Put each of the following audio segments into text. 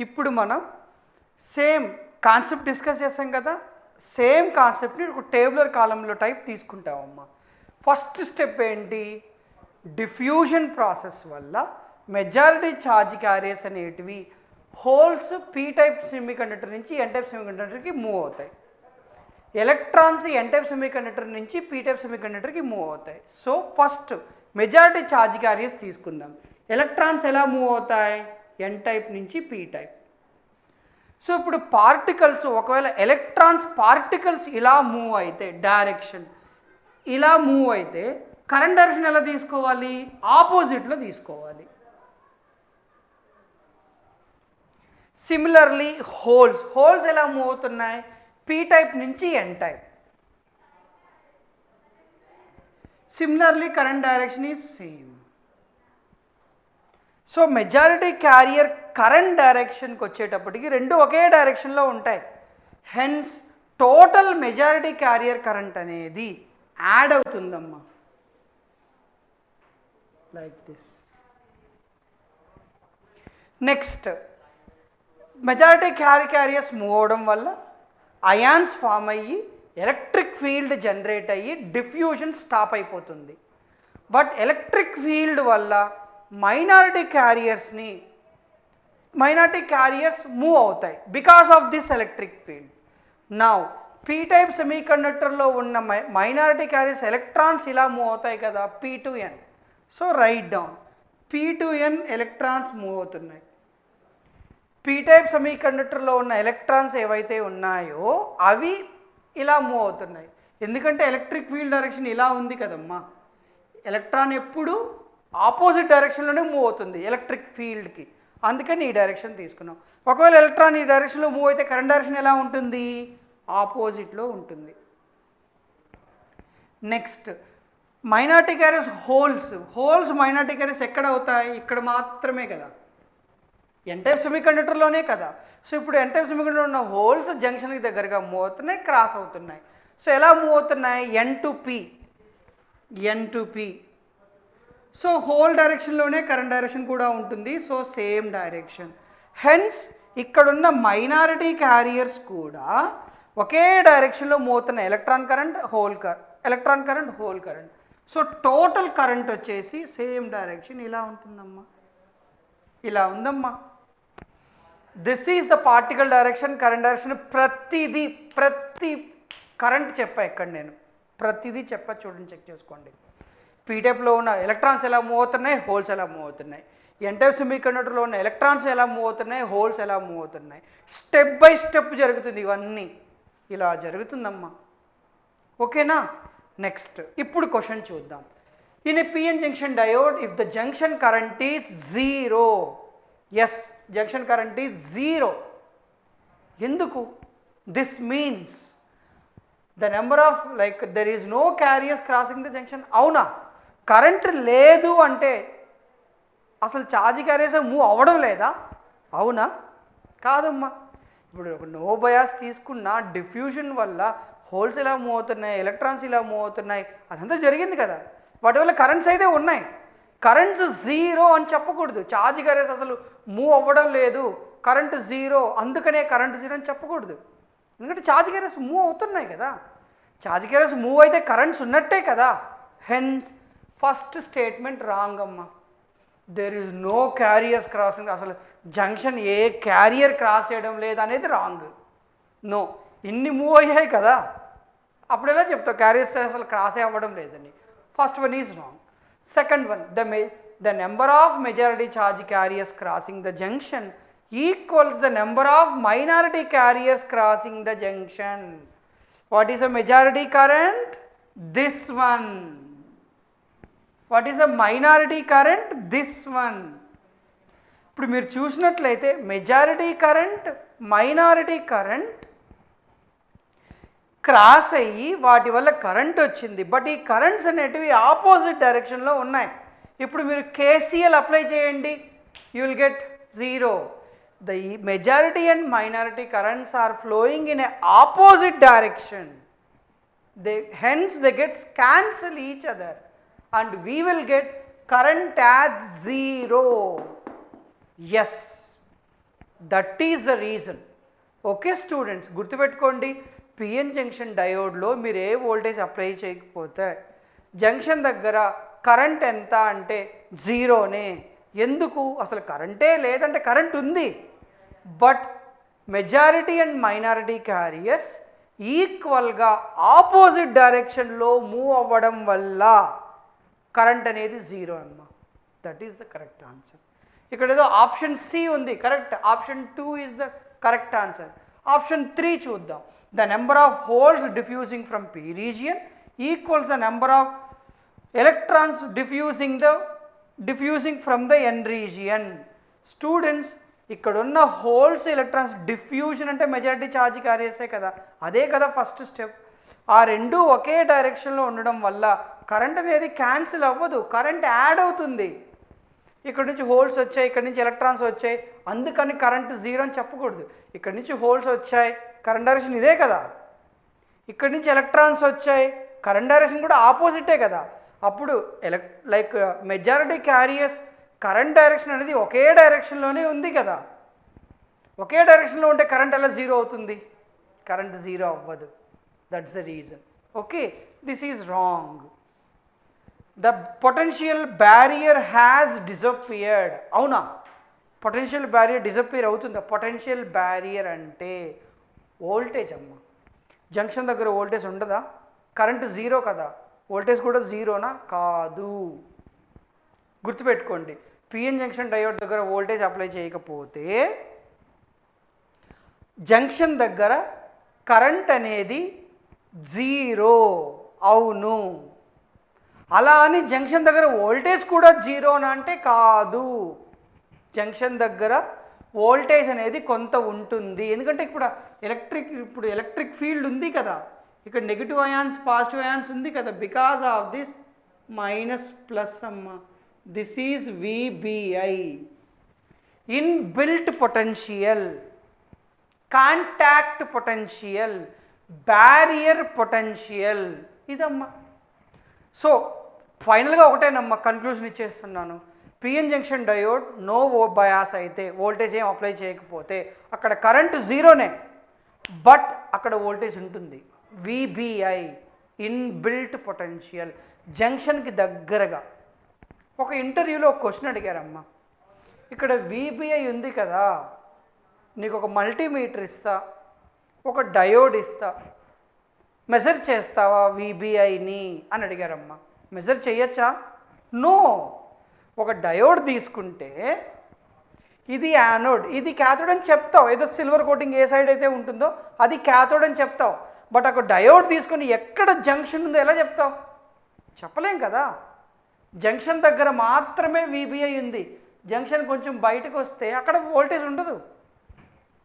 ఇప్పుడు మనం same concept discuss చేసాం కదా, సేమ్ కాన్సెప్ట్ని ఒక టేబులర్ కాలంలో టైప్ తీసుకుంటామమ్మా. ఫస్ట్ స్టెప్ ఏంటి? డిఫ్యూజన్ ప్రాసెస్ వల్ల మెజారిటీ ఛార్జ్ క్యారియర్స్ అనేటివి హోల్స్ పీ టైప్ సెమీకండక్టర్ నుంచి ఎన్ టైప్ సెమీకండక్టర్కి మూవ్ అవుతాయి. ఎలక్ట్రాన్స్ ఎన్ టైప్ సెమీకండక్టర్ నుంచి పీ టైప్ సెమీకండక్టర్కి మూవ్ అవుతాయి. So first majority charge carriers తీసుకుందాం. ఎలక్ట్రాన్స్ ఎలా మూవ్ అవుతాయి? ఎన్ టైప్ నుంచి పీ టైప్. సో ఇప్పుడు పార్టికల్స్, ఒకవేళ ఎలక్ట్రాన్స్ పార్టికల్స్ ఇలా మూవ్ అయితే, డైరెక్షన్ ఇలా మూవ్ అయితే కరెంట్ డైరెక్షన్ ఎలా తీసుకోవాలి? ఆపోజిట్లో తీసుకోవాలి. సిమిలర్లీ హోల్స్ ఎలా మూవ్ అవుతున్నాయి? పీ టైప్ నుంచి N type. Similarly current direction is same. So majority carrier current డైరెక్షన్కి వచ్చేటప్పటికి రెండు ఒకే డైరెక్షన్లో ఉంటాయి. Hence total majority carrier current అనేది యాడ్ అవుతుందమ్మా, like this. Next, majority carriers move అవడం వల్ల అయాన్స్ ఫామ్ అయ్యి ఎలక్ట్రిక్ ఫీల్డ్ జనరేట్ అయ్యి డిఫ్యూజన్ స్టాప్ అయిపోతుంది. బట్ ఎలక్ట్రిక్ ఫీల్డ్ వల్ల మైనారిటీ క్యారియర్స్ మూవ్ అవుతాయి because of this electric field. Now P type సెమీకండక్టర్లో ఉన్న మైనారిటీ క్యారియర్స్ ఎలక్ట్రాన్స్ ఇలా మూవ్ అవుతాయి కదా, P to N. So write down, P to N electrons move అవుతున్నాయి. P type సెమీకండక్టర్లో ఉన్న ఎలక్ట్రాన్స్ ఏవైతే ఉన్నాయో అవి ఇలా మూవ్ అవుతున్నాయి. ఎందుకంటే ఎలక్ట్రిక్ ఫీల్డ్ డైరెక్షన్ ఇలా ఉంది కదమ్మా. ఎలక్ట్రాన్ ఎప్పుడు ఆపోజిట్ డైరెక్షన్లోనే మూవ్ అవుతుంది ఎలక్ట్రిక్ ఫీల్డ్కి, అందుకని ఈ డైరెక్షన్ తీసుకున్నాం. ఒకవేళ ఎలక్ట్రాన్ ఈ డైరెక్షన్లో మూవ్ అయితే కరెంట్ డైరెక్షన్ ఎలా ఉంటుంది? ఆపోజిట్లో ఉంటుంది. Next, minority carriers holes minority carriers ఎక్కడ అవుతాయి? ఇక్కడ మాత్రమే కదా, ఎన్ టైప్ సెమీకండక్టర్లోనే కదా. సో ఇప్పుడు ఎన్ టైప్ సెమీకండక్టర్ ఉన్న హోల్స్ జంక్షన్కి దగ్గరగా మూవ్ అవుతున్నాయి, క్రాస్ అవుతున్నాయి. సో ఎలా మూవ్ అవుతున్నాయి? N to P. So hole డైరెక్షన్లోనే కరెంట్ డైరెక్షన్ కూడా ఉంటుంది. So same direction. హెన్స్ ఇక్కడున్న మైనారిటీ క్యారియర్స్ కూడా ఒకే డైరెక్షన్లో మూవ్ అవుతున్న electron current hole current. So total current వచ్చేసి సేమ్ డైరెక్షన్ ఇలా ఉంటుందమ్మా, ఇలా ఉందమ్మా. This is the particle direction, current direction. ప్రతి కరెంట్ చెప్పా ఇక్కడ, నేను ప్రతిదీ చెప్పా, చూడండి, చెక్ చేసుకోండి. పీ టైప్లో ఉన్న ఎలక్ట్రాన్స్ ఎలా మూవ్ అవుతున్నాయి, హోల్స్ ఎలా మూవ్ అవుతున్నాయి. ఎన్ టైప్ సెమీకండక్టర్లో ఉన్న ఎలక్ట్రాన్స్ ఎలా మూవ్ అవుతున్నాయి, హోల్స్ ఎలా మూవ్ అవుతున్నాయి. స్టెప్ బై స్టెప్ జరుగుతుంది, ఇవన్నీ ఇలా జరుగుతుందమ్మా. ఓకేనా? నెక్స్ట్, ఇప్పుడు క్వశ్చన్ చూద్దాం. In a PN junction diode, if the junction current is 0, yes, junction current is 0. ఎందుకు? This means the number of there is no carriers crossing the junction. అవునా? Current లేదు అంటే అసలు ఛార్జ్ క్యారియర్స్ మూవ్ అవ్వడం లేదా? అవునా? కాదమ్మా. ఇప్పుడు ఒక నో బయాస్ తీసుకున్న డిఫ్యూజన్ వల్ల హోల్స్ ఇలా మూవ్ అవుతున్నాయి, ఎలక్ట్రాన్స్ ఇలా మూవ్ అవుతున్నాయి, అదంతా జరిగింది కదా. వాటి వల్ల కరెంట్స్ అయితే ఉన్నాయి. కరెంట్స్ 0 అని చెప్పకూడదు. ఛార్జ్ క్యారియర్స్ అసలు మూవ్ అవ్వడం లేదు, కరెంట్ 0, అందుకనే కరెంట్ 0 అని చెప్పకూడదు. ఎందుకంటే ఛార్జ్ క్యారియర్స్ మూవ్ అవుతున్నాయి కదా. ఛార్జ్ క్యారియర్స్ మూవ్ అయితే కరెంట్స్ ఉన్నట్టే కదా. హెన్స్ ఫస్ట్ స్టేట్మెంట్ రాంగ్ అమ్మా. There is no carriers crossing, అసలు జంక్షన్ ఏ క్యారియర్ క్రాస్ చేయడం లేదు అనేది రాంగ్. నో, ఇన్ని మూవ్ అయ్యాయి కదా, అప్పుడు ఎలా చెప్తావు క్యారియర్స్ అసలు క్రాసే అవ్వడం లేదని? First one is wrong. Second one, the number of majority charge carriers crossing the junction equals the number of minority carriers crossing the junction. What is the majority current? This one. What is the minority current? This one. ఇప్పుడు మీరు చూసినట్లయితే majority current, minority current cross అయ్యి వాటి వల్ల current వచ్చింది. But ఈ currents అనేటివి opposite డైరెక్షన్లో ఉన్నాయి. ఇప్పుడు మీరు కేసీఎల్ అప్లై చేయండి, you will get 0. The majority and minority currents are flowing in a opposite direction. Hence they get cancel each other and we will get current as 0. Yes, that is the reason. Okay students, గుర్తుపెట్టుకోండి, PN junction డయోడ్లో మీరు ఏ voltage apply చేయకపోతే junction దగ్గర current ఎంత అంటే జీరోనే. ఎందుకు? అసలు కరెంటే లేదంటే కరెంట్ ఉంది, but majority and minority carriers ఈక్వల్గా ఆపోజిట్ డైరెక్షన్లో మూవ్ అవ్వడం వల్ల కరెంట్ అనేది జీరో అమ్మ. That is the correct answer. ఇక్కడ ఏదో ఆప్షన్ సి ఉంది, correct. Option 2 is the correct answer. Option 3 చూద్దాం. The number of holes diffusing from P region equals the number of electrons diffusing from the N region. Students, ఇక్కడున్న holes electrons diffusion అంటే majority charge క్యారియర్సే కదా, అదే కదా first step. ఆ రెండు ఒకే డైరెక్షన్లో ఉండడం వల్ల కరెంట్ అనేది క్యాన్సిల్ అవ్వదు, కరెంట్ యాడ్ అవుతుంది. ఇక్కడ నుంచి హోల్స్ వచ్చాయి, ఇక్కడ నుంచి ఎలక్ట్రాన్స్ వచ్చాయి, అందుకని కరెంట్ జీరో అని చెప్పకూడదు. ఇక్కడ నుంచి హోల్స్ వచ్చాయి, కరెంట్ డైరెక్షన్ ఇదే కదా. ఇక్కడ నుంచి ఎలక్ట్రాన్స్ వచ్చాయి, కరెంట్ డైరెక్షన్ కూడా ఆపోజిటే కదా. అప్పుడు like majority carriers current direction అనేది ఒకే డైరెక్షన్లోనే ఉంది కదా. ఒకే డైరెక్షన్లో ఉంటే కరెంట్ ఎలా జీరో అవుతుంది? కరెంట్ జీరో అవ్వదు. That's the reason. Okay, this is wrong. The potential barrier has disappeared. అవునా? పొటెన్షియల్ బ్యారియర్ డిసపియర్ అవుతుందా? పొటెన్షియల్ బ్యారియర్ అంటే వోల్టేజ్ అమ్మ. జంక్షన్ దగ్గర వోల్టేజ్ ఉండదా? కరెంట్ జీరో కదా, వోల్టేజ్ కూడా జీరోనా? కాదు. గుర్తుపెట్టుకోండి, పిఎన్ జంక్షన్ డయోడ్ దగ్గర వోల్టేజ్ అప్లై చేయకపోతే జంక్షన్ దగ్గర కరెంట్ అనేది జీరో. అవును. అలా అని జంక్షన్ దగ్గర వోల్టేజ్ కూడా జీరోనా అంటే కాదు. జంక్షన్ దగ్గర వోల్టేజ్ అనేది కొంత ఉంటుంది, ఎందుకంటే ఇప్పుడు ఎలక్ట్రిక్ ఫీల్డ్ ఉంది కదా, ఇక్కడ నెగిటివ్ అయాన్స్ పాజిటివ్ అయాన్స్ ఉంది కదా, because of this minus plus అమ్మ. This is VBI. Inbuilt potential, contact potential, barrier potential, ఇదమ్మా. సో ఫైనల్గా ఒకటేనమ్మా, కన్క్లూజన్ ఇచ్చేస్తున్నాను. PN junction diode no bias అయితే, వోల్టేజ్ ఏం అప్లై చేయకపోతే అక్కడ కరెంట్ జీరోనే, బట్ అక్కడ వోల్టేజ్ ఉంటుంది. విబిఐ, ఇన్బిల్ట్ పొటెన్షియల్, జంక్షన్కి దగ్గరగా. ఒక ఇంటర్వ్యూలో ఒక క్వశ్చన్ అడిగారమ్మా, ఇక్కడ విబిఐ ఉంది కదా, నీకు ఒక మల్టీమీటర్ ఇస్తా, ఒక డయోడ్ ఇస్తా, మెజర్ చేస్తావా విబిఐని అని అడిగారమ్మా. మెజర్ చేయొచ్చా? నో. ఒక డయోడ్ తీసుకుంటే ఇది యానోడ్, ఇది క్యాథోడ్ అని చెప్తావు, ఏదో సిల్వర్ కోటింగ్ ఏ సైడ్ అయితే ఉంటుందో అది క్యాథోడ్ అని చెప్తావు, బట్ ఒక డయోడ్ తీసుకొని ఎక్కడ జంక్షన్ ఉందో ఎలా చెప్తావు? చెప్పలేం కదా. జంక్షన్ దగ్గర మాత్రమే విబిఐ ఉంది, జంక్షన్ కొంచెం బయటకు వస్తే అక్కడ వోల్టేజ్ ఉండదు,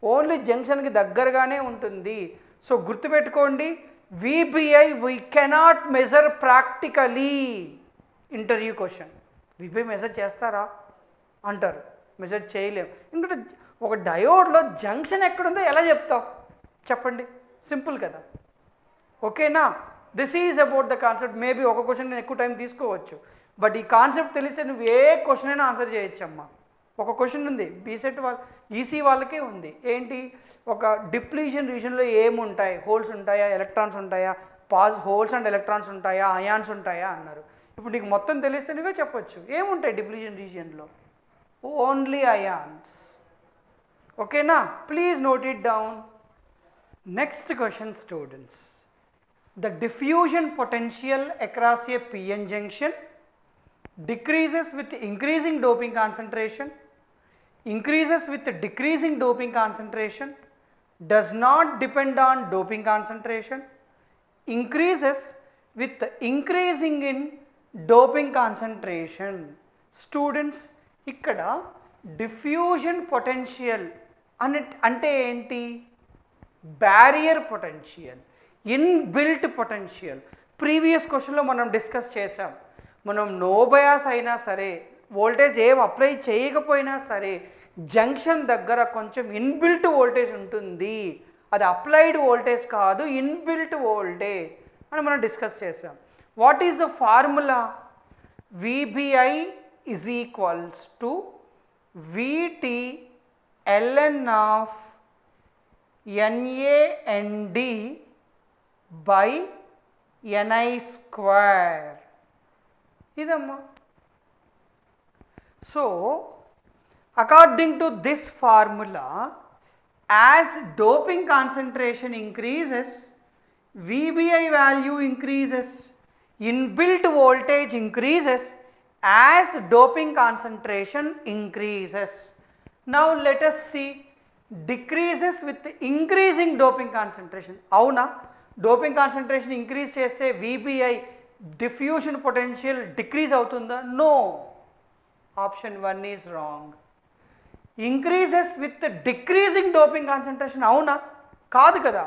ఓన్లీ జంక్షన్కి దగ్గరగానే ఉంటుంది. సో గుర్తుపెట్టుకోండి, VBI we cannot measure practically. Interview question, VBI measure చేస్తారా అంటారు, మెజర్ చేయలేము. ఎందుకంటే ఒక డయోడ్లో జంక్షన్ ఎక్కడుందో ఎలా చెప్తావు? చెప్పండి, సింపుల్ కదా. ఓకేనా? This is about the concept. Maybe ఒక క్వశ్చన్ నేను ఎక్కువ టైం తీసుకోవచ్చు, బట్ ఈ కాన్సెప్ట్ తెలిస్తే నువ్వు ఏ క్వశ్చన్ అయినా ఆన్సర్ చేయొచ్చమ్మా. ఒక క్వశ్చన్ ఉంది బీసెట్ ఈసీ వాళ్ళకే ఉంది, ఏంటి? ఒక డిప్లీషన్ రీజన్లో ఏముంటాయి? హోల్స్ ఉంటాయా, ఎలక్ట్రాన్స్ ఉంటాయా, హోల్స్ అండ్ ఎలక్ట్రాన్స్ ఉంటాయా, అయాన్స్ ఉంటాయా అన్నారు. ఇప్పుడు నీకు మొత్తం తెలిస్తే నువ్వే చెప్పొచ్చు, ఏముంటాయి డిప్లీషన్ రీజియన్లో? Only ions. ఓకేనా? Please note it down. Next question students, the diffusion potential across a PN junction decreases with increasing doping concentration, increases with decreasing doping concentration, does not depend on doping concentration, increases with increasing in doping concentration. Students, ఇక్కడ diffusion potential అంటే ఏంటి? Barrier potential, inbuilt potential. Previous క్వశ్చన్లో మనం discuss చేసాం. మనం no bias అయినా సరే, voltage ఏం అప్లై చేయకపోయినా సరే, జంక్షన్ దగ్గర కొంచెం ఇన్బిల్ట్ వోల్టేజ్ ఉంటుంది, అది అప్లైడ్ వోల్టేజ్ కాదు, ఇన్బిల్ట్ వోల్టేజ్ అని మనం డిస్కస్ చేసాం. What is the formula? VBI is equals to VT ln of NaND by Ni square. ఇదమ్మా. So according to this formula, as doping concentration increases, VBI value increases, inbuilt voltage increases as doping concentration increases. Now let us see decreases with increasing doping concentration. అవునా, doping concentration increase చేస్తే VBI diffusion potential decrease అవుతుందా? No, option 1 is wrong. Increases with decreasing doping concentration, అవునా? కాదు కదా,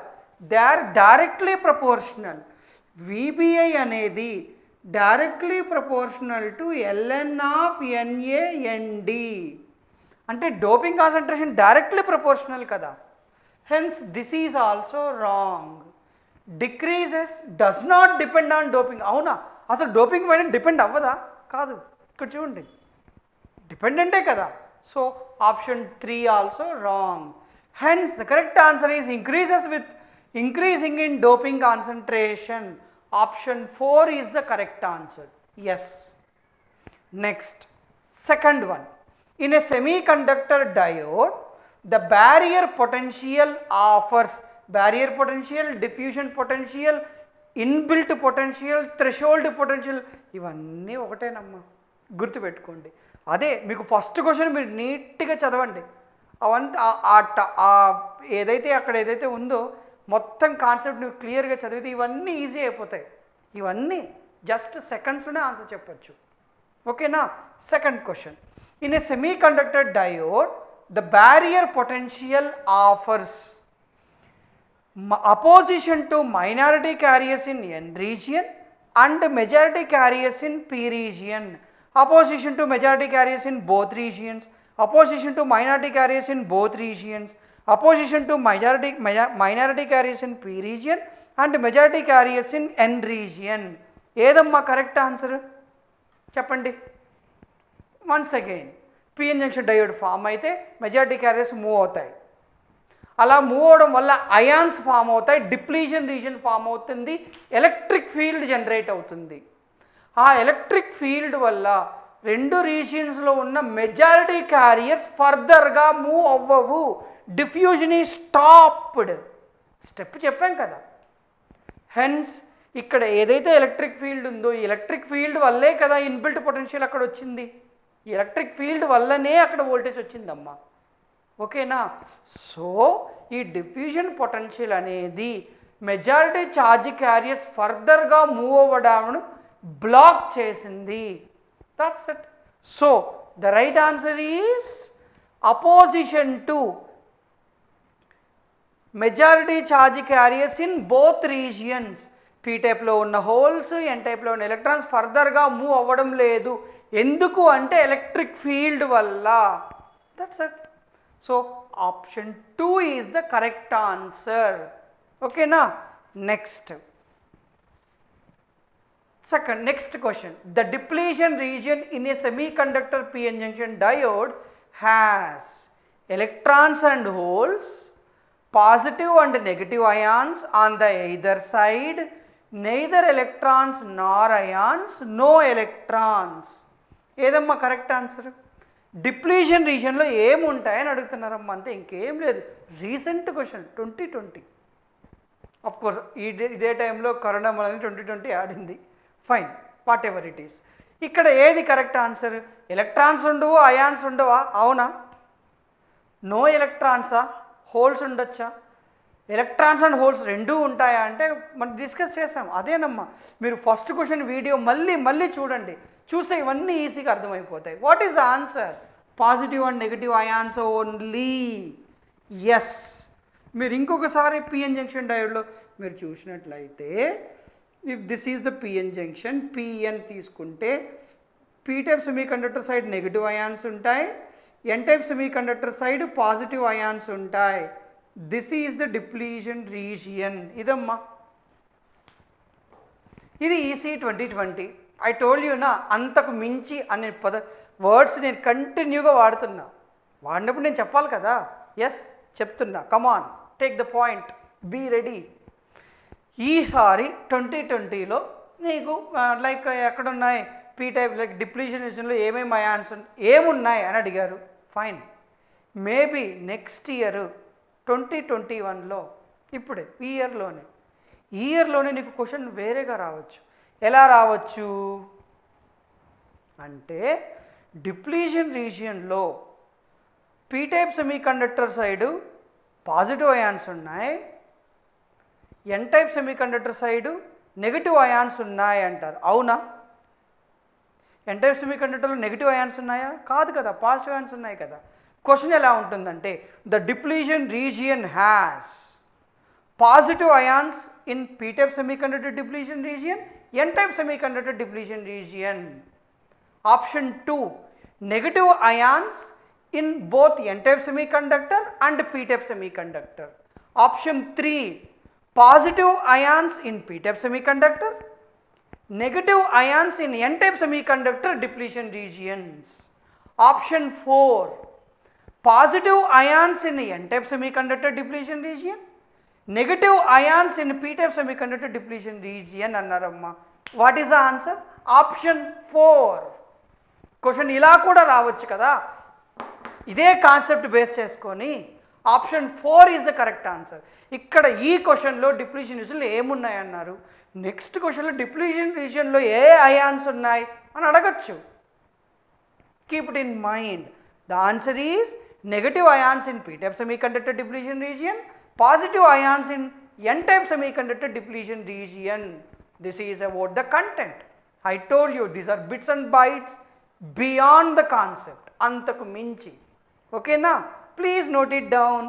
they are directly proportional. VBI అనేది directly proportional to ln of NaND. అంటే doping concentration directly proportional కదా. Hence this is also wrong. Decreases does not depend on doping. అవునా, అసలు doping పైన depend అవ్వదా? కాదు, ఇక్కడ చూడండి, డిపెండెంటే కదా. So option 3 also wrong. Hence the correct answer is increases with increasing in doping concentration. Option 4 is the correct answer. Yes. Next, second one. In a semiconductor diode, the barrier potential offers barrier potential, diffusion potential, inbuilt potential, threshold potential. ఇవన్నీ ఒకటేనమ్మా, గుర్తుపెట్టుకోండి. అదే మీకు first question మీరు నీట్గా చదవండి. అవంతా ఏదైతే అక్కడ ఏదైతే ఉందో మొత్తం కాన్సెప్ట్ నువ్వు క్లియర్గా చదివితే ఇవన్నీ ఈజీ అయిపోతాయి. ఇవన్నీ జస్ట్ సెకండ్స్లోనే ఆన్సర్ చెప్పచ్చు. ఓకేనా? Second question. In a semiconductor diode, the barrier potential offers opposition to minority carriers in N region and majority carriers in P region. Opposition to majority carriers in both regions, opposition to minority carriers in both regions, opposition to minority carriers in P region and majority carriers in N region. ఏదమ్మా correct answer చెప్పండి. Once again, PN junction diode form అయితే majority carriers move అవుతాయి. అలా move అవడం వల్ల ions form అవుతాయి, depletion region form అవుతుంది, electric field generate అవుతుంది. ఆ ఎలక్ట్రిక్ ఫీల్డ్ వల్ల రెండు రీజియన్స్లో ఉన్న మెజారిటీ క్యారియర్స్ ఫర్దర్గా మూవ్ అవ్వవు. Diffusion is stopped. స్టెప్ చెప్పాం కదా. హెన్స్ ఇక్కడ ఏదైతే ఎలక్ట్రిక్ ఫీల్డ్ ఉందో ఈ ఎలక్ట్రిక్ ఫీల్డ్ వల్లే కదా ఇన్బిల్ట్ పొటెన్షియల్ అక్కడ వచ్చింది. ఈ ఎలక్ట్రిక్ ఫీల్డ్ వల్లనే అక్కడ వోల్టేజ్ వచ్చిందమ్మా. ఓకేనా? సో ఈ డిఫ్యూజన్ పొటెన్షియల్ అనేది మెజారిటీ ఛార్జ్ క్యారియర్స్ ఫర్దర్గా మూవ్ అవ్వడాన్ని బ్లాక్ చేసింది. That's it. So the right answer is opposition to majority charge carriers in both regions. P టైప్లో ఉన్న హోల్స్, ఎన్ టైప్లో ఉన్న ఎలక్ట్రాన్స్ ఫర్దర్గా మూవ్ అవ్వడం లేదు. ఎందుకు అంటే ఎలక్ట్రిక్ ఫీల్డ్ వల్ల. That's it. So option 2 is the correct answer. ఓకేనా? Next next question. The depletion region in a semiconductor PN junction diode has electrons and holes, positive and negative ions on the either side, neither electrons nor ions, no electrons. ఏదమ్మా correct answer? Depletion రీజన్లో ఏముంటాయని అడుగుతున్నారమ్మా, అంతే, ఇంకేం లేదు. Recent question 2020. Of course ఇదే టైంలో corona వల్ల 2020 ఆడింది. Fine, what ever it is. ఇక్కడ ఏది కరెక్ట్ ఆన్సర్? ఎలక్ట్రాన్స్ ఉండవు, అయాన్స్ ఉండవా? అవునా? నో ఎలక్ట్రాన్సా? హోల్స్ ఉండొచ్చా? ఎలక్ట్రాన్స్ అండ్ హోల్స్ రెండూ ఉంటాయా అంటే మనం డిస్కస్ చేసాం. అదేనమ్మా, మీరు ఫస్ట్ క్వశ్చన్ వీడియో మళ్ళీ చూడండి, చూస్తే ఇవన్నీ ఈజీగా అర్థమైపోతాయి. What is answer? Positive and negative ions only. Yes. మీరు ఇంకొకసారి పిఎన్ జంక్షన్ డయోడ్లో మీరు చూసినట్లయితే, if this is the PN junction, PN తీసుకుంటే P type semiconductor side negative ions ఉంటాయి, N type semiconductor side positive ions ఉంటాయి. This is the depletion region. ఇదమ్మా, ఇది ఈసీ 2020. ఐ టోల్డ్ యూ నా, అంతకు మించి అనే వర్డ్స్ నేను కంటిన్యూగా వాడుతున్నా. వాడినప్పుడు నేను చెప్పాలి కదా. ఎస్ చెప్తున్నా, come on take the point, be ready. ఈసారి 2020లో నీకు లైక్ ఎక్కడున్నాయి పీ టైప్ లైక్ డిప్లీషన్ విషయంలో ఏమేమి అయాన్స్ ఏమున్నాయి అని అడిగారు. ఫైన్, మేబీ నెక్స్ట్ ఇయర్ 2021లో ఇప్పుడే ఈ ఇయర్లోనే నీకు క్వశ్చన్ వేరేగా రావచ్చు. ఎలా రావచ్చు అంటే డిప్లీషన్ రీజియన్లో P type semiconductor side positive ions ఉన్నాయి, N type semiconductor side negative ions ఉన్నాయి అంటారు. అవునా? ఎన్ టైప్ సెమీకండక్టర్లో నెగిటివ్ అయాన్స్ ఉన్నాయా? కాదు కదా, పాజిటివ్ అయాన్స్ ఉన్నాయి కదా. క్వశ్చన్ ఎలా ఉంటుందంటే the depletion region has positive ions in P type semiconductor depletion region, N type semiconductor depletion region. Option 2 negative ions in both N type semiconductor and P type semiconductor. Option 3 positive ions in P type semiconductor, negative ions in n-type semiconductor depletion regions. Option 4 positive ions in n-type semiconductor depletion region, negative ions in p-type semiconductor depletion region అన్నారమ్మా. What is the answer? Option 4. Question ఇలా కూడా రావచ్చు కదా, ఇదే concept base చేసుకొని option 4 is the correct answer. ఇక్కడ ఈ క్వశ్చన్లో డిప్లీషన్ రీజియన్లో ఏమున్నాయన్నారు, నెక్స్ట్ క్వశ్చన్లో డిప్లీషన్ రీజియన్లో ఏ అయాన్స్ ఉన్నాయి అని అడగచ్చు. Keep it in mind. The answer is negative ions in P type semiconductor depletion region, positive ions in N type semiconductor depletion region. This is about the content. I told you these are bits and bytes beyond the concept, అంతకు మించి. ఓకేనా? Please note it down.